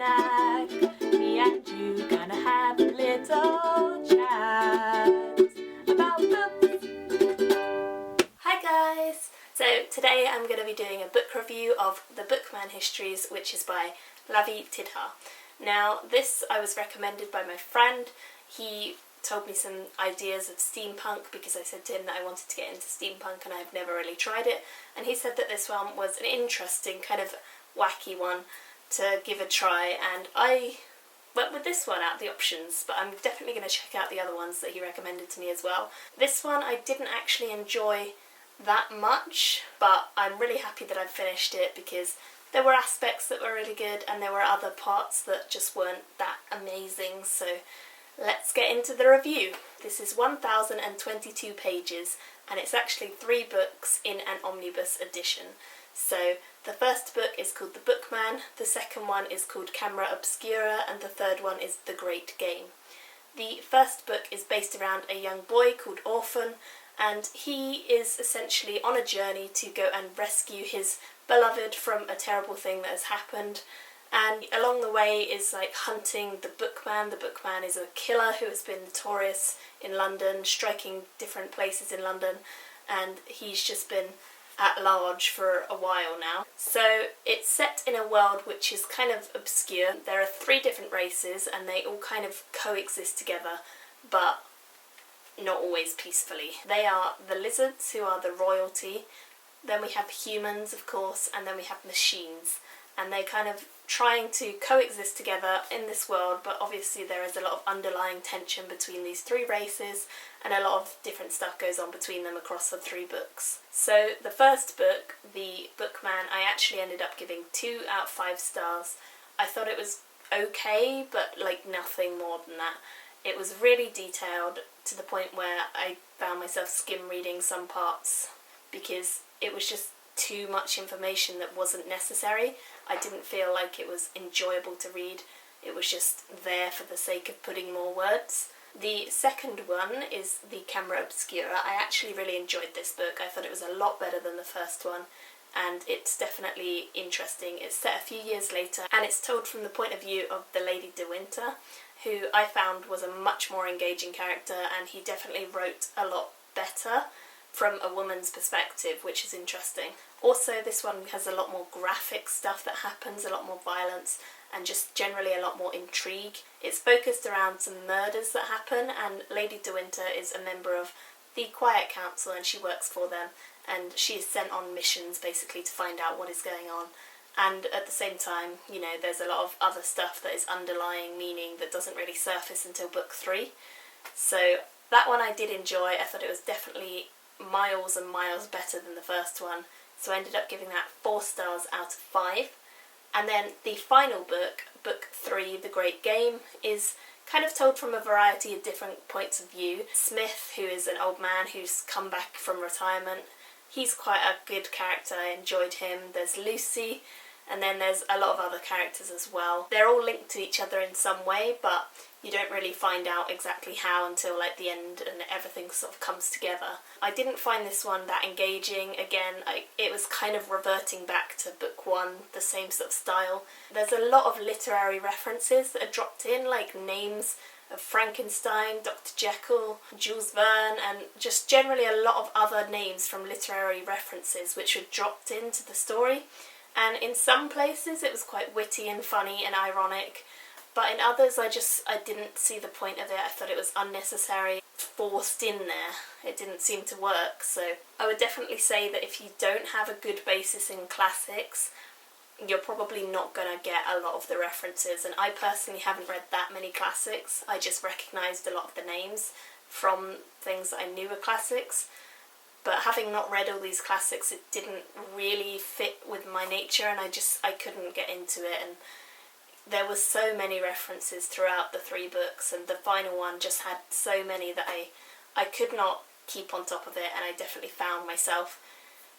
snack. Me and you gonna have a little chat about books. Hi guys! So today I'm going to be doing a book review of the Bookman Histories, which is by Lavi Tidhar. Now this I was recommended by my friend. He told me some ideas of steampunk because I said to him that I wanted to get into steampunk and I've never really tried it, and he said that this one was an interesting kind of wacky one to give a try, and I went with this one out of the options, but I'm definitely going to check out the other ones that he recommended to me as well. This one I didn't actually enjoy that much, but I'm really happy that I finished it because there were aspects that were really good and there were other parts that just weren't that amazing, so let's get into the review. This is 1022 pages and it's actually 3 books in an omnibus edition. So the first book is called The Bookman, the second one is called Camera Obscura, and the third one is The Great Game. The first book is based around a young boy called Orphan, and he is essentially on a journey to go and rescue his beloved from a terrible thing that has happened. And along the way is like hunting the Bookman. The Bookman is a killer who has been notorious in London, striking different places in London, and he's just been at large for a while now. So it's set in a world which is kind of obscure. There are 3 different races and they all kind of coexist together, but not always peacefully. They are the lizards, who are the royalty, then we have humans of course, and then we have machines, and they kind of trying to coexist together in this world, but obviously there is a lot of underlying tension between these 3 races and a lot of different stuff goes on between them across the 3 books. So the first book, The Bookman, I actually ended up giving 2 out of 5 stars. I thought it was okay, but like nothing more than that. It was really detailed to the point where I found myself skim reading some parts because it was just too much information that wasn't necessary. I didn't feel like it was enjoyable to read. It was just there for the sake of putting more words. The second one is The Camera Obscura. I actually really enjoyed this book. I thought it was a lot better than the first one, and it's definitely interesting. It's set a few years later and it's told from the point of view of the Lady de Winter, who I found was a much more engaging character, and he definitely wrote a lot better from a woman's perspective, which is interesting. Also, this one has a lot more graphic stuff that happens, a lot more violence, and just generally a lot more intrigue. It's focused around some murders that happen, and Lady de Winter is a member of the Quiet Council and she works for them, and she is sent on missions basically to find out what is going on. And at the same time, you know, there's a lot of other stuff that is underlying meaning that doesn't really surface until book 3. So that one I did enjoy. I thought it was definitely miles and miles better than the first one, so I ended up giving that 4 stars out of 5. And then the final book, book 3, The Great Game, is kind of told from a variety of different points of view. Smith, who is an old man who's come back from retirement, he's quite a good character, I enjoyed him. There's Lucy, and then there's a lot of other characters as well. They're all linked to each other in some way, but you don't really find out exactly how until like the end and everything sort of comes together. I didn't find this one that engaging. Again, it was kind of reverting back to book 1, the same sort of style. There's a lot of literary references that are dropped in, like names of Frankenstein, Dr. Jekyll, Jules Verne, and just generally a lot of other names from literary references which were dropped into the story. And in some places it was quite witty and funny and ironic, but in others I didn't see the point of it. I thought it was unnecessary, forced in there. It didn't seem to work. So I would definitely say that if you don't have a good basis in classics, you're probably not going to get a lot of the references. And I personally haven't read that many classics. I just recognised a lot of the names from things that I knew were classics. But having not read all these classics, it didn't really fit with my nature, and I couldn't get into it. And there were so many references throughout the 3 books, and the final one just had so many that I could not keep on top of it, and I definitely found myself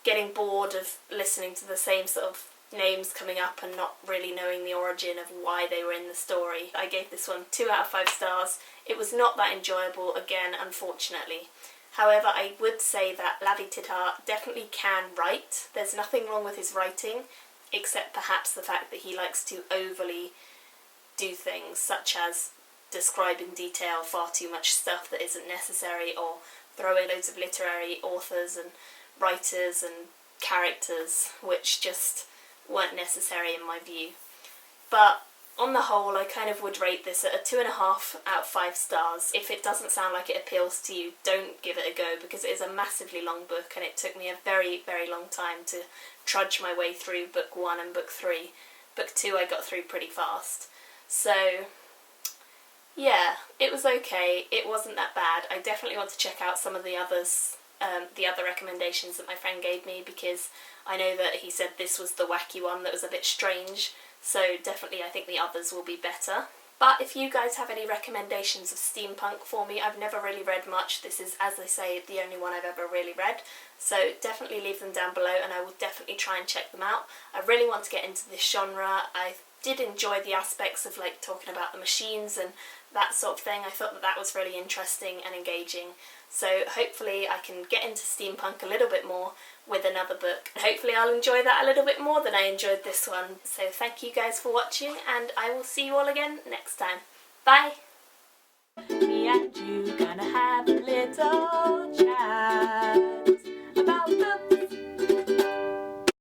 getting bored of listening to the same sort of names coming up and not really knowing the origin of why they were in the story. I gave this one 2 out of 5 stars. It was not that enjoyable, again, unfortunately. However, I would say that Lavi Tidhar definitely can write. There's nothing wrong with his writing, except perhaps the fact that he likes to overly do things such as describe in detail far too much stuff that isn't necessary, or throw in loads of literary authors and writers and characters which just weren't necessary in my view. But on the whole, I kind of would rate this at a 2.5 out of 5 stars. If it doesn't sound like it appeals to you, don't give it a go, because it is a massively long book and it took me a very, very long time to trudge my way through book 1 and book 3. Book 2 I got through pretty fast. So yeah, it was okay. It wasn't that bad. I definitely want to check out some of the others, the other recommendations that my friend gave me, because I know that he said this was the wacky one that was a bit strange. So definitely I think the others will be better. But if you guys have any recommendations of steampunk for me, I've never really read much. This is, as I say, the only one I've ever really read. So definitely leave them down below and I will definitely try and check them out. I really want to get into this genre. I did enjoy the aspects of like talking about the machines and that sort of thing. I thought that that was really interesting and engaging. So hopefully I can get into steampunk a little bit more with another book. Hopefully I'll enjoy that a little bit more than I enjoyed this one. So thank you guys for watching and I will see you all again next time. Bye! Me and you gonna have a little